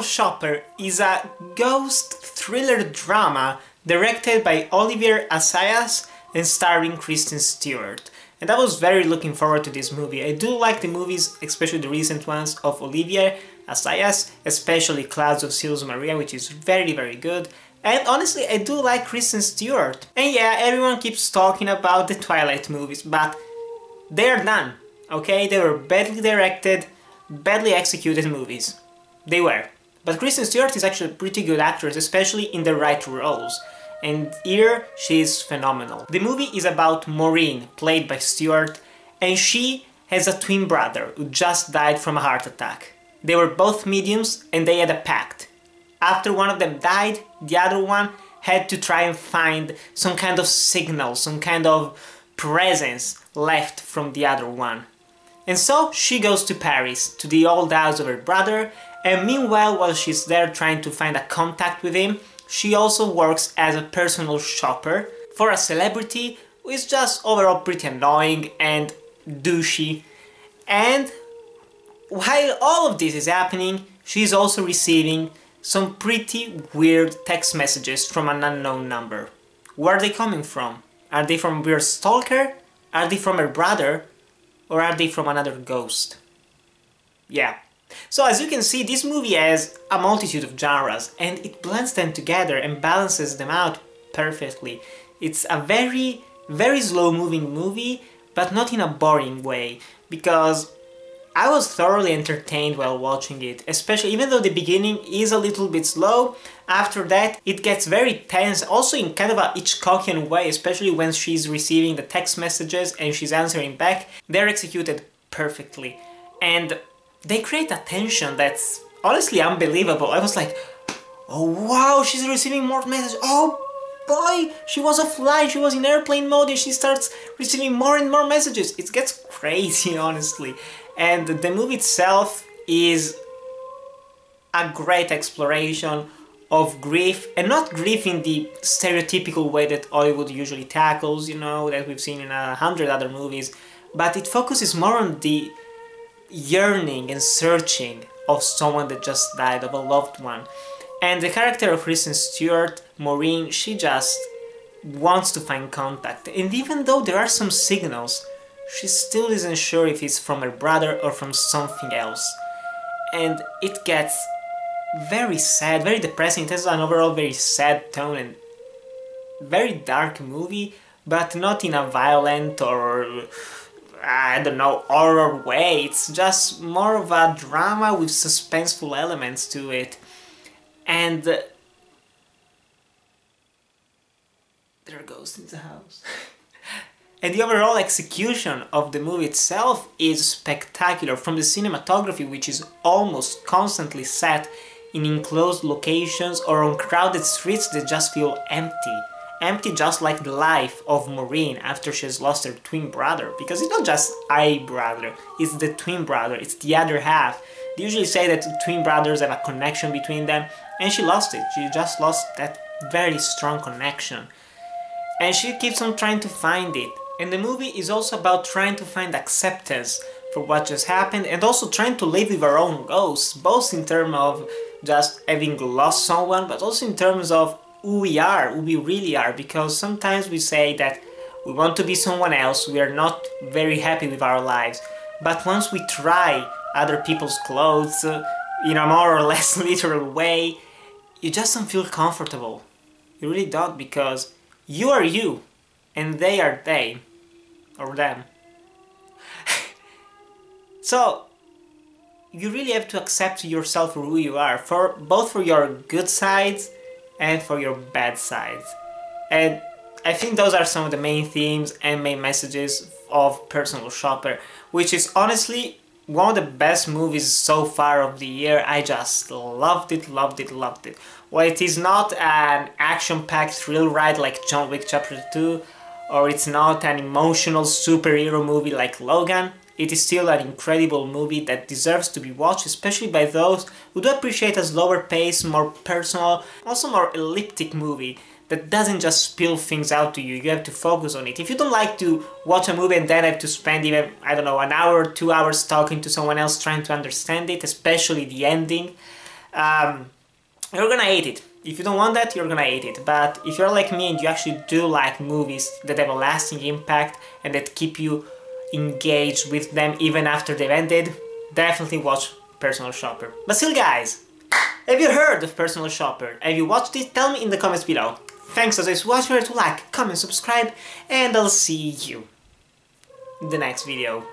Personal Shopper is a ghost thriller drama directed by Olivier Assayas and starring Kristen Stewart. And I was very looking forward to this movie. I do like the movies, especially the recent ones of Olivier Assayas, especially Clouds of Sils Maria, which is very good. And honestly, I do like Kristen Stewart. And yeah, everyone keeps talking about the Twilight movies, but they're done, okay? They were badly directed, badly executed movies. They were. But Kristen Stewart is actually a pretty good actress, especially in the right roles. And here, she is phenomenal. The movie is about Maureen, played by Stewart, and she has a twin brother who just died from a heart attack. They were both mediums and they had a pact. After one of them died, the other one had to try and find some kind of signal, some kind of presence left from the other one. And so she goes to Paris, to the old house of her brother, and meanwhile, while she's there trying to find a contact with him, she also works as a personal shopper for a celebrity who is just overall pretty annoying and douchey. And while all of this is happening, she's also receiving some pretty weird text messages from an unknown number. Where are they coming from? Are they from a weird stalker? Are they from her brother? Or are they from another ghost? Yeah. So as you can see, this movie has a multitude of genres and it blends them together and balances them out perfectly. It's a very slow moving movie, but not in a boring way, because I was thoroughly entertained while watching it, especially even though the beginning is a little bit slow. After that it gets very tense, also in kind of a Hitchcockian way, especially when she's receiving the text messages and she's answering back. They're executed perfectly and they create a tension that's honestly unbelievable. I was like, oh wow, she's receiving more messages, oh boy, she was offline, she was in airplane mode and she starts receiving more and more messages. It gets crazy, honestly. And the movie itself is a great exploration of grief, and not grief in the stereotypical way that Hollywood usually tackles, you know, that we've seen in 100 other movies, but it focuses more on the yearning and searching of someone that just died, of a loved one. And the character of Kristen Stewart, Maureen, she just wants to find contact, and even though there are some signals, she still isn't sure if it's from her brother or from something else. And it gets very sad, very depressing. It has an overall very sad tone and very dark movie, but not in a violent or, I don't know, horror way. It's just more of a drama with suspenseful elements to it. And there are ghosts in the house. And the overall execution of the movie itself is spectacular, from the cinematography, which is almost constantly set in enclosed locations or on crowded streets that just feel empty. Empty, just like the life of Maureen after she has lost her twin brother. Because it's not just a brother, it's the twin brother, it's the other half. They usually say that twin brothers have a connection between them, and she lost it. She just lost that very strong connection. And she keeps on trying to find it. And the movie is also about trying to find acceptance for what just happened, and also trying to live with our own ghosts, both in terms of just having lost someone, but also in terms of who we are, who we really are, because sometimes we say that we want to be someone else, we are not very happy with our lives, but once we try other people's clothes in a more or less literal way, you just don't feel comfortable. You really don't, because you are you, and they are they. Or them. So you really have to accept yourself for who you are, for both for your good sides and for your bad sides. And I think those are some of the main themes and main messages of Personal Shopper, which is honestly one of the best movies so far of the year. I just loved it. While it is not an action-packed thrill ride like John Wick Chapter 2, or it's not an emotional superhero movie like Logan, it is still an incredible movie that deserves to be watched, especially by those who do appreciate a slower pace, more personal, also more elliptic movie that doesn't just spill things out to you. You have to focus on it. If you don't like to watch a movie and then have to spend even, I don't know, an hour, 2 hours talking to someone else trying to understand it, especially the ending, you're gonna hate it. If you don't want that, you're gonna hate it. But if you're like me and you actually do like movies that have a lasting impact and that keep you engaged with them even after they've ended, definitely watch Personal Shopper. But still, guys, have you heard of Personal Shopper? Have you watched it? Tell me in the comments below. Thanks as always for watching. Remember to like, comment, subscribe, and I'll see you in the next video.